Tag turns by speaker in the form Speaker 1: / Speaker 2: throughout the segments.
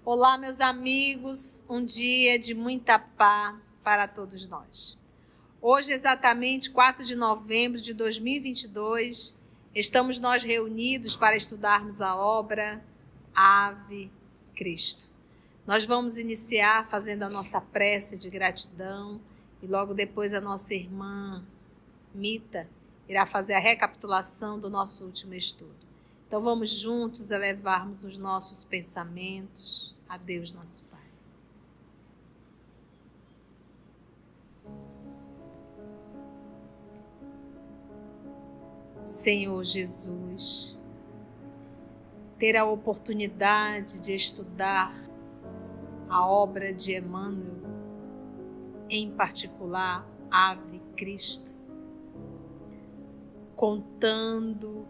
Speaker 1: Olá, meus amigos, um dia de muita paz para todos nós. Hoje, exatamente 4 de novembro de 2022, estamos nós reunidos para estudarmos a obra Ave Cristo. Nós vamos iniciar fazendo a nossa prece de gratidão e logo depois a nossa irmã Mita irá fazer a recapitulação do nosso último estudo. Então vamos juntos elevarmos os nossos pensamentos a Deus nosso Pai. Senhor Jesus, ter a oportunidade de estudar a obra de Emmanuel, em particular Ave Cristo, contando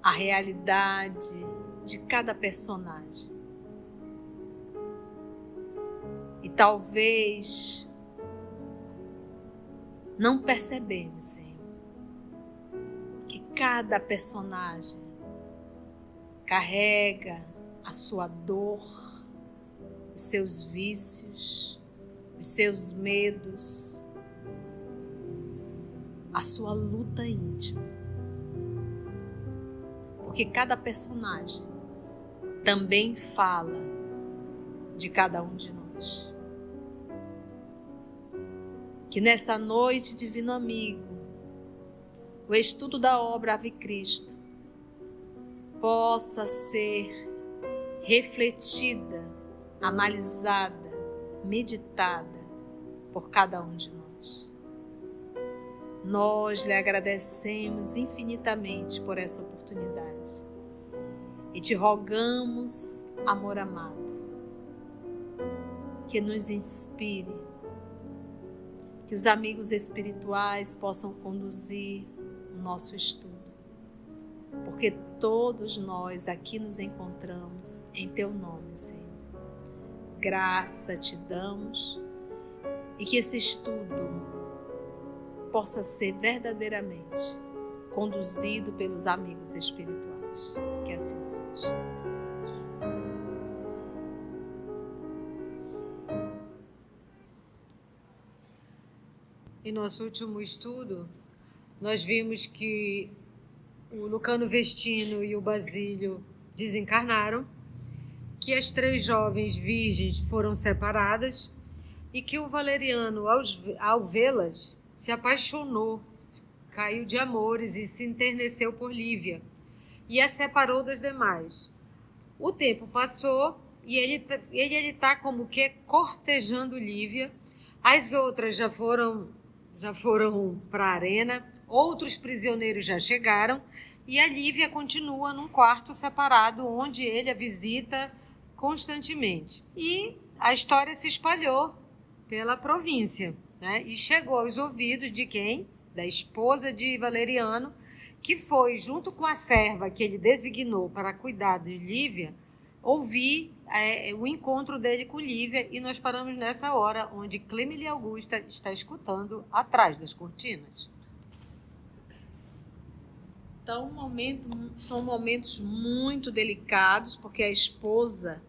Speaker 1: a realidade de cada personagem. E talvez não percebemos, Senhor, que cada personagem carrega a sua dor, os seus vícios, os seus medos, a sua luta íntima. Porque cada personagem também fala de cada um de nós. Que nessa noite, divino amigo, o estudo da obra Ave Cristo possa ser refletida, analisada, meditada por cada um de nós. Nós lhe agradecemos infinitamente por essa oportunidade e te rogamos, amor amado, que nos inspire, que os amigos espirituais possam conduzir o nosso estudo, porque todos nós aqui nos encontramos em teu nome, Senhor. Graça te damos e que esse estudo possa ser verdadeiramente conduzido pelos amigos espirituais. Que assim seja.
Speaker 2: Em nosso último estudo, nós vimos que o Lucano Vestino e o Basílio desencarnaram, que as 3 jovens virgens foram separadas e que o Valeriano, ao vê-las, se apaixonou, caiu de amores e se enterneceu por Lívia e a separou das demais. O tempo passou e ele está como que cortejando Lívia. As outras já foram para a arena, outros prisioneiros já chegaram e a Lívia continua num quarto separado onde ele a visita constantemente. E a história se espalhou pela província, né? E chegou aos ouvidos de quem? Da esposa de Valeriano, que foi, junto com a serva que ele designou para cuidar de Lívia, ouvir o encontro dele com Lívia, e nós paramos nessa hora onde Clemília Augusta está escutando atrás das cortinas.
Speaker 1: Então, são momentos muito delicados, porque a esposa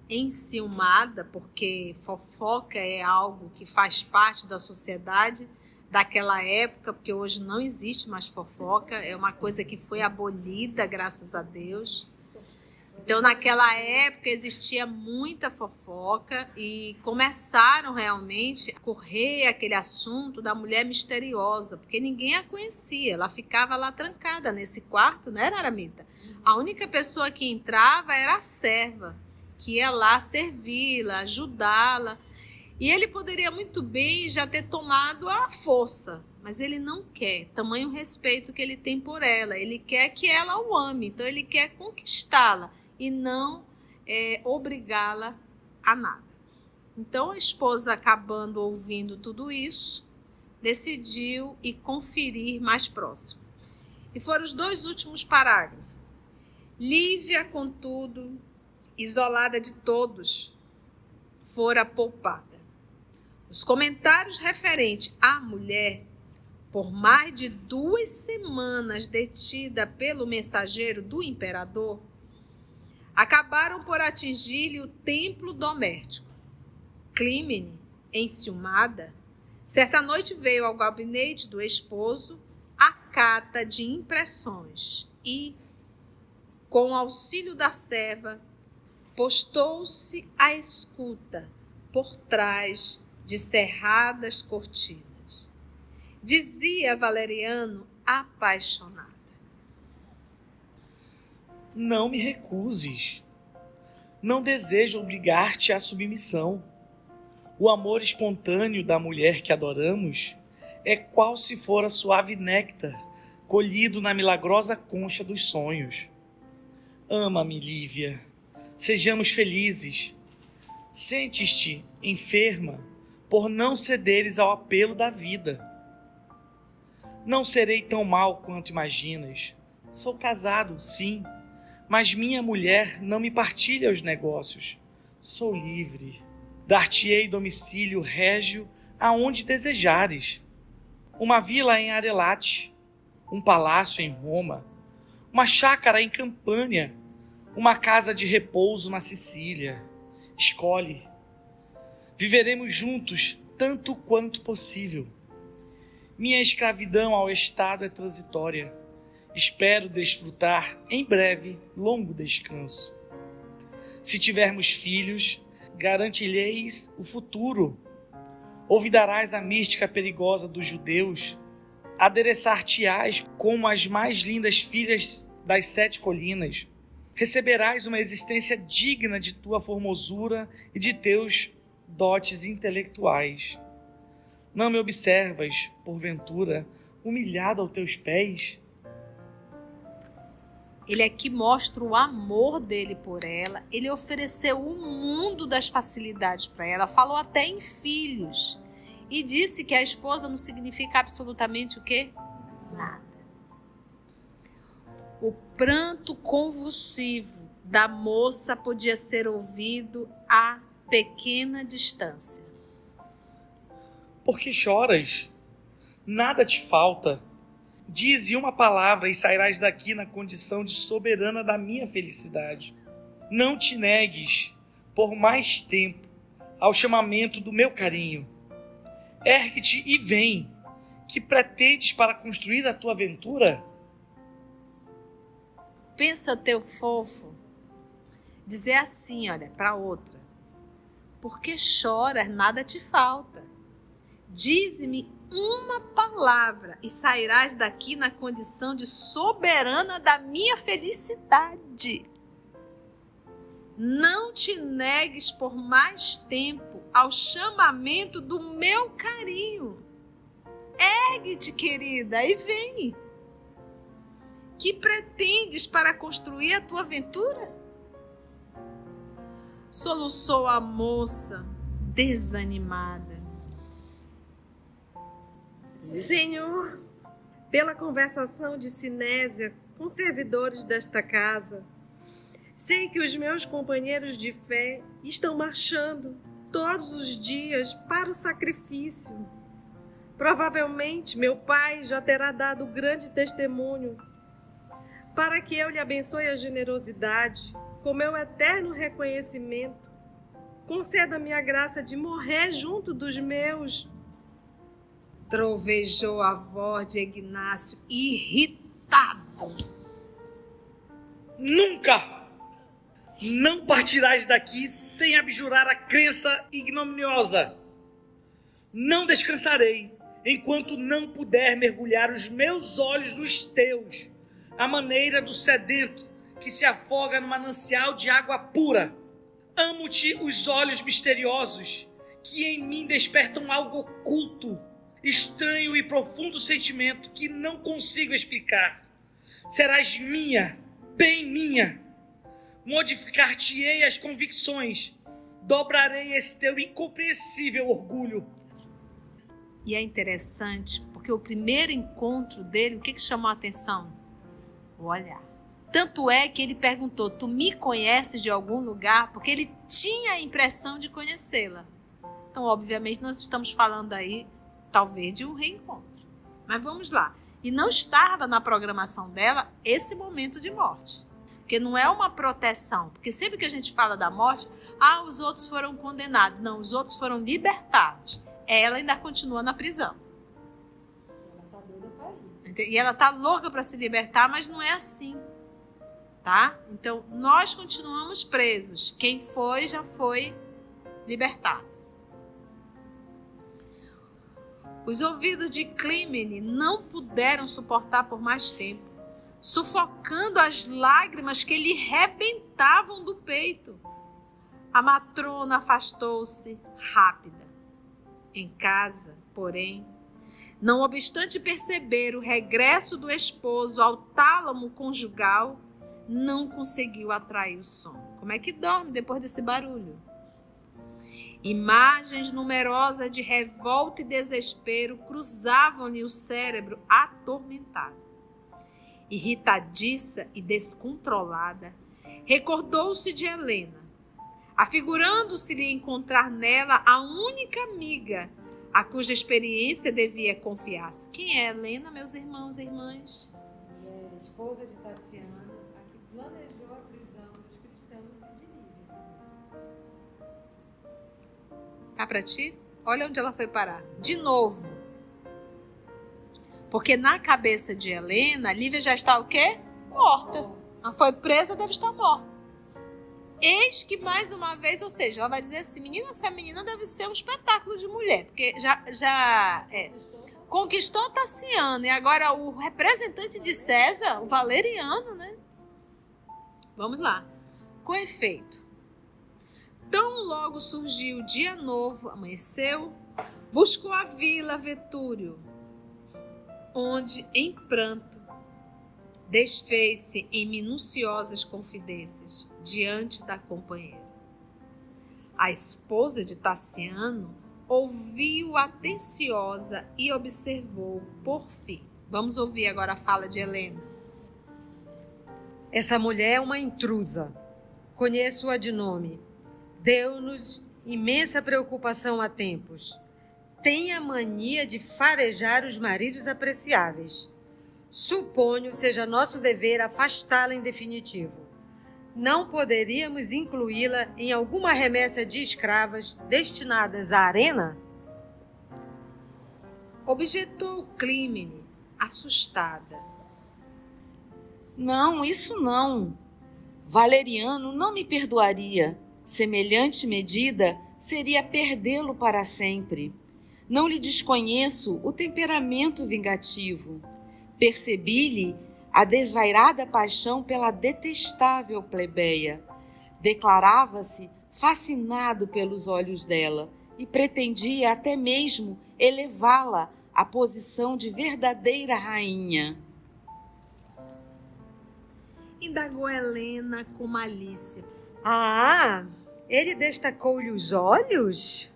Speaker 1: enciumada, porque fofoca é algo que faz parte da sociedade daquela época, porque hoje não existe mais fofoca, é uma coisa que foi abolida, graças a Deus. Então, naquela época existia muita fofoca e começaram realmente a correr aquele assunto da mulher misteriosa, porque ninguém a conhecia, ela ficava lá trancada nesse quarto, né, Naramita? A única pessoa que entrava era a serva, que ia lá servi-la, ajudá-la. E ele poderia muito bem já ter tomado a força, mas ele não quer, tamanho respeito que ele tem por ela. Ele quer que ela o ame, então ele quer conquistá-la e não obrigá-la a nada. Então a esposa, acabando ouvindo tudo isso, decidiu ir conferir mais próximo. E foram os 2 últimos parágrafos. Lívia, contudo, isolada de todos, fora poupada. Os comentários referentes à mulher, por mais de 2 semanas detida pelo mensageiro do imperador, acabaram por atingir-lhe o templo doméstico. Clímene, enciumada, certa noite veio ao gabinete do esposo a cata de impressões e, com o auxílio da serva, postou-se à escuta por trás de cerradas cortinas. Dizia Valeriano apaixonado:
Speaker 3: Não me recuses. Não desejo obrigar-te à submissão. O amor espontâneo da mulher que adoramos é qual se fora suave néctar colhido na milagrosa concha dos sonhos. Ama-me, Lívia. Sejamos felizes. Sentes-te enferma por não cederes ao apelo da vida. Não serei tão mal quanto imaginas. Sou casado, sim, mas minha mulher não me partilha os negócios. Sou livre. Dar-te-ei domicílio régio aonde desejares. Uma vila em Arelate, um palácio em Roma, uma chácara em Campânia, uma casa de repouso na Sicília. Escolhe. Viveremos juntos tanto quanto possível. Minha escravidão ao Estado é transitória. Espero desfrutar em breve longo descanso. Se tivermos filhos, garantir-lhes o futuro. Ouvidarás a mística perigosa dos judeus. Adereçar-te-ás como as mais lindas filhas das 7 colinas. Receberás uma existência digna de tua formosura e de teus dotes intelectuais. Não me observas, porventura, humilhado aos teus pés?
Speaker 1: Ele aqui mostra o amor dele por ela. Ele ofereceu o mundo das facilidades para ela. Falou até em filhos. E disse que a esposa não significa absolutamente o quê? Nada. O pranto convulsivo da moça podia ser ouvido a pequena distância.
Speaker 3: Por que choras? Nada te falta. Dize uma palavra e sairás daqui na condição de soberana da minha felicidade. Não te negues por mais tempo ao chamamento do meu carinho. Ergue-te e vem. Que pretendes para construir a tua aventura?
Speaker 1: Pensa teu fofo. Dizer assim, olha, para outra. Por que choras? Nada te falta. Dize-me uma palavra e sairás daqui na condição de soberana da minha felicidade. Não te negues por mais tempo ao chamamento do meu carinho. Ergue-te, querida, e vem. Que pretendes para construir a tua aventura? Soluçou a moça, desanimada.
Speaker 2: Senhor, pela conversação de Sinésia com servidores desta casa, sei que os meus companheiros de fé estão marchando todos os dias para o sacrifício. Provavelmente meu pai já terá dado grande testemunho para que eu lhe abençoe a generosidade com meu eterno reconhecimento. Conceda-me a graça de morrer junto dos meus.
Speaker 1: Trovejou a voz de Ignácio, irritado.
Speaker 3: Nunca! Não partirás daqui sem abjurar a crença ignominiosa. Não descansarei enquanto não puder mergulhar os meus olhos nos teus, à maneira do sedento que se afoga no manancial de água pura. Amo-te os olhos misteriosos que em mim despertam algo oculto, estranho e profundo sentimento que não consigo explicar. Serás minha, bem minha. Modificar-te-ei as convicções. Dobrarei esse teu incompreensível orgulho.
Speaker 1: E é interessante, porque o primeiro encontro dele, o que chamou a atenção? O olhar. Tanto é que ele perguntou, tu me conheces de algum lugar? Porque ele tinha a impressão de conhecê-la. Então, obviamente, nós estamos falando aí, talvez, de um reencontro. Mas vamos lá. E não estava na programação dela esse momento de morte. Porque não é uma proteção. Porque sempre que a gente fala da morte, os outros foram condenados. Não, os outros foram libertados. Ela ainda continua na prisão. E ela tá louca para se libertar, mas não é assim. Tá? Então, nós continuamos presos. Quem foi, já foi libertado. Os ouvidos de Clímene não puderam suportar por mais tempo, sufocando as lágrimas que lhe rebentavam do peito. A matrona afastou-se rápida. Em casa, porém, não obstante perceber o regresso do esposo ao tálamo conjugal, não conseguiu atrair o sono. Como é que dorme depois desse barulho? Imagens numerosas de revolta e desespero cruzavam-lhe o cérebro atormentado. Irritadiça e descontrolada, recordou-se de Helena, afigurando-se-lhe encontrar nela a única amiga a cuja experiência devia confiar-se. Quem é Helena, meus irmãos e irmãs?
Speaker 2: É esposa de Tassiano, a que planejou a prisão dos cristãos de Nínive.
Speaker 1: Tá para ti? Olha onde ela foi parar. De novo. Porque na cabeça de Helena, Lívia já está o quê? Morta. Ela foi presa, deve estar morta. Eis que mais uma vez, ou seja, ela vai dizer assim, menina, essa menina deve ser um espetáculo de mulher, porque já conquistou Tassiano, e agora o representante de César, o Valeriano, né? Vamos lá. Com efeito, tão logo surgiu o dia novo, amanheceu, buscou a vila Vetúrio, onde, em pranto, desfez-se em minuciosas confidências diante da companheira. A esposa de Tassiano ouviu atenciosa e observou por fim. Vamos ouvir agora a fala de Helena.
Speaker 2: Essa mulher é uma intrusa. Conheço-a de nome. Deu-nos imensa preocupação há tempos. Tem a mania de farejar os maridos apreciáveis. Suponho seja nosso dever afastá-la em definitivo. Não poderíamos incluí-la em alguma remessa de escravas destinadas à arena?
Speaker 1: Objetou Clímene, assustada.
Speaker 4: Não, isso não. Valeriano não me perdoaria. Semelhante medida seria perdê-lo para sempre. Não lhe desconheço o temperamento vingativo. Percebi-lhe a desvairada paixão pela detestável plebeia. Declarava-se fascinado pelos olhos dela e pretendia até mesmo elevá-la à posição de verdadeira rainha.
Speaker 1: Indagou Helena com malícia.
Speaker 2: Ele destacou-lhe os olhos?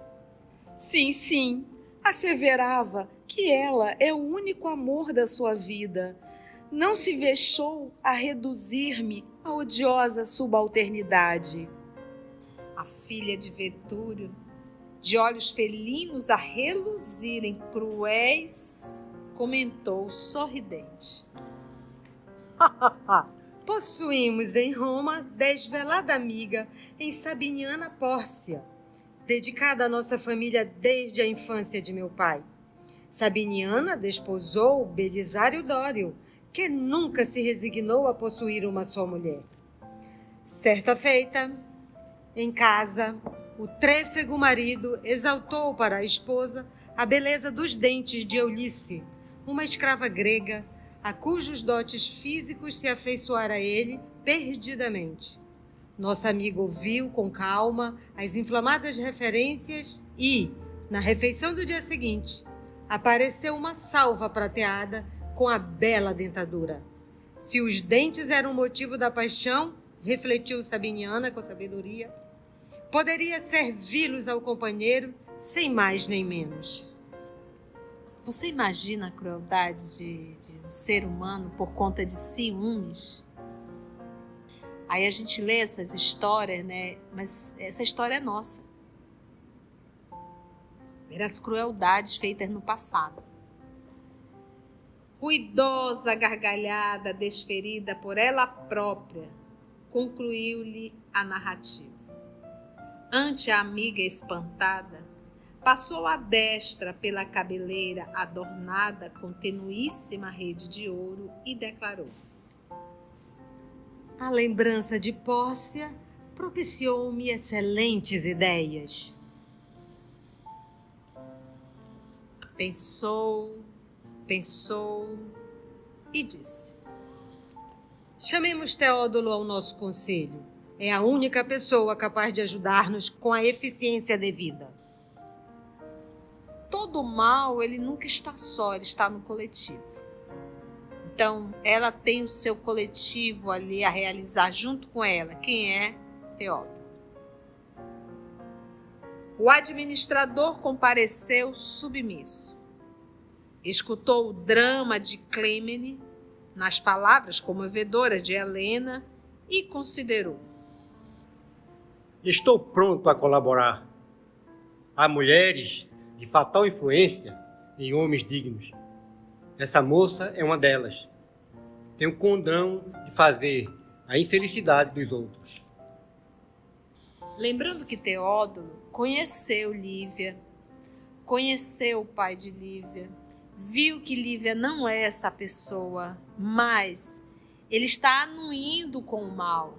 Speaker 4: Sim. Asseverava que ela é o único amor da sua vida. Não se vexou a reduzir-me à odiosa subalternidade.
Speaker 1: A filha de Vetúrio, de olhos felinos a reluzirem cruéis, comentou sorridente.
Speaker 2: Possuímos em Roma desvelada amiga em Sabiniana Pórcia, dedicada à nossa família desde a infância de meu pai. Sabiniana desposou Belisário Dório, que nunca se resignou a possuir uma só mulher. Certa feita, em casa, o trêfego marido exaltou para a esposa a beleza dos dentes de Eulice, uma escrava grega, a cujos dotes físicos se afeiçoara ele perdidamente. Nossa amiga ouviu com calma as inflamadas referências e, na refeição do dia seguinte, apareceu uma salva prateada com a bela dentadura. Se os dentes eram motivo da paixão, refletiu Sabiniana com sabedoria, poderia servi-los ao companheiro sem mais nem menos.
Speaker 1: Você imagina a crueldade de um ser humano por conta de ciúmes? Aí a gente lê essas histórias, né? Mas essa história é nossa. Eram as crueldades feitas no passado. Ruidosa gargalhada desferida por ela própria concluiu-lhe a narrativa. Ante a amiga espantada, passou a destra pela cabeleira adornada com tenuíssima rede de ouro e declarou:
Speaker 2: A lembrança de Pórcia propiciou-me excelentes ideias.
Speaker 1: Pensou e disse:
Speaker 2: Chamemos Teódulo ao nosso conselho. É a única pessoa capaz de ajudar-nos com a eficiência devida.
Speaker 1: Todo mal, ele nunca está só, ele está no coletivo. Então, ela tem o seu coletivo ali a realizar junto com ela. Quem é? Teódulo. O administrador compareceu submisso. Escutou o drama de Clímene nas palavras comovedoras de Helena e considerou:
Speaker 5: Estou pronto a colaborar. Há mulheres de fatal influência em homens dignos. Essa moça é uma delas. Tem o condão de fazer a infelicidade dos outros.
Speaker 1: Lembrando que Teódulo conheceu Lívia, conheceu o pai de Lívia, viu que Lívia não é essa pessoa, mas ele está anuindo com o mal.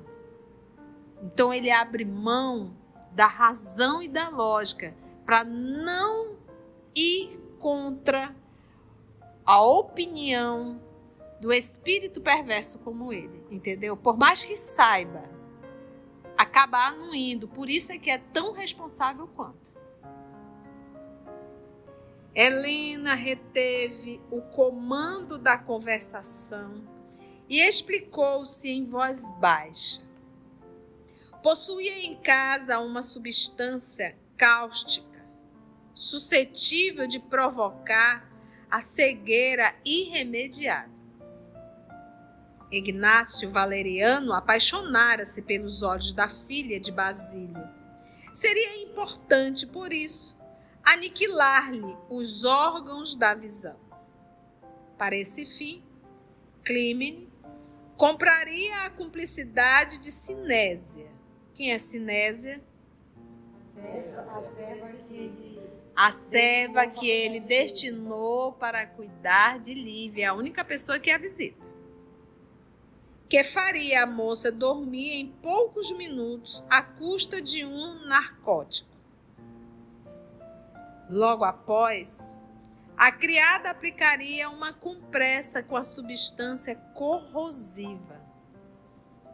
Speaker 1: Então ele abre mão da razão e da lógica para não ir contra a opinião do espírito perverso como ele, entendeu? Por mais que saiba, acaba anuindo. Por isso é que é tão responsável quanto. Helena reteve o comando da conversação e explicou-se em voz baixa. Possuía em casa uma substância cáustica, suscetível de provocar a cegueira irremediável. Ignácio Valeriano apaixonara-se pelos olhos da filha de Basílio. Seria importante, por isso, aniquilar-lhe os órgãos da visão. Para esse fim, Clímene compraria a cumplicidade de Sinésia. Quem é Sinésia? A serva que ele destinou para cuidar de Lívia, a única pessoa que a visita. Que faria a moça dormir em poucos minutos à custa de um narcótico. Logo após, a criada aplicaria uma compressa com a substância corrosiva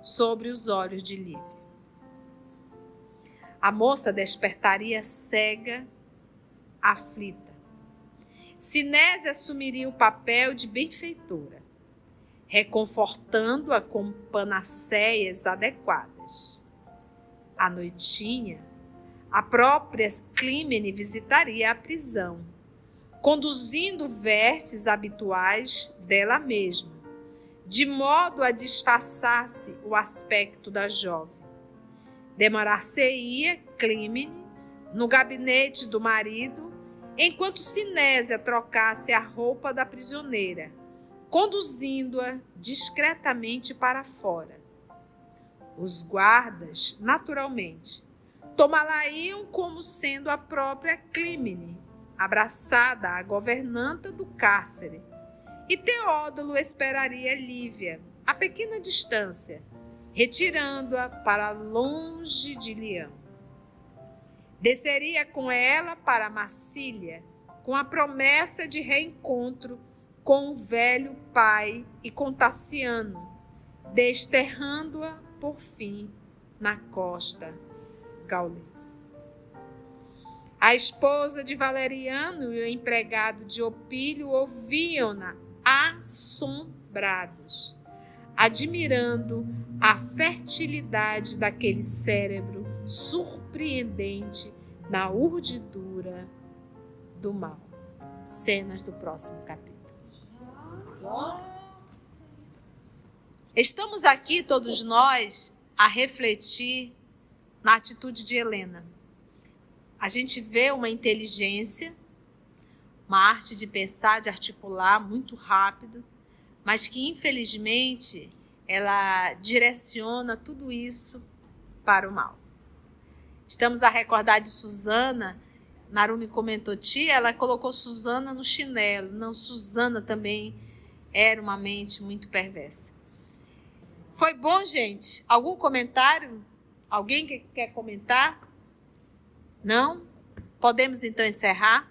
Speaker 1: sobre os olhos de Lívia. A moça despertaria cega, aflita. Sinésia assumiria o papel de benfeitora, reconfortando-a com panaceias adequadas. À noitinha, a própria Clímene visitaria a prisão, conduzindo vertes habituais dela mesma, de modo a disfarçasse o aspecto da jovem. Demorar-se-ia Clímene no gabinete do marido, enquanto Sinésia trocasse a roupa da prisioneira, conduzindo-a discretamente para fora. Os guardas, naturalmente, tomá-la-iam como sendo a própria Clímene, abraçada à governanta do cárcere, e Teódulo esperaria Lívia, a pequena distância, retirando-a para longe de Leão. Desceria com ela para Massília, com a promessa de reencontro com o velho pai e com Tassiano, desterrando-a, por fim, na costa gaulesa. A esposa de Valeriano e o empregado de Opílio ouviam-na assombrados, admirando a fertilidade daquele cérebro surpreendente na urdidura do mal. Cenas do próximo capítulo. Estamos aqui, todos nós, a refletir na atitude de Helena. A gente vê uma inteligência, uma arte de pensar, de articular muito rápido, mas que, infelizmente, ela direciona tudo isso para o mal. Estamos a recordar de Susana. Narumi comentou, tia, ela colocou Susana no chinelo. Não, Susana também era uma mente muito perversa. Foi bom, gente? Algum comentário? Alguém que quer comentar? Não? Podemos então encerrar?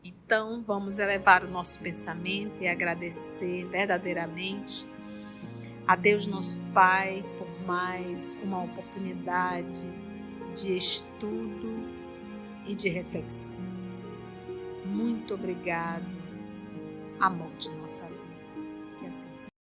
Speaker 1: Então, vamos elevar o nosso pensamento e agradecer verdadeiramente a Deus nosso Pai por mais uma oportunidade de estudo e de reflexão. Muito obrigado, amor de nossa vida. Que assim seja.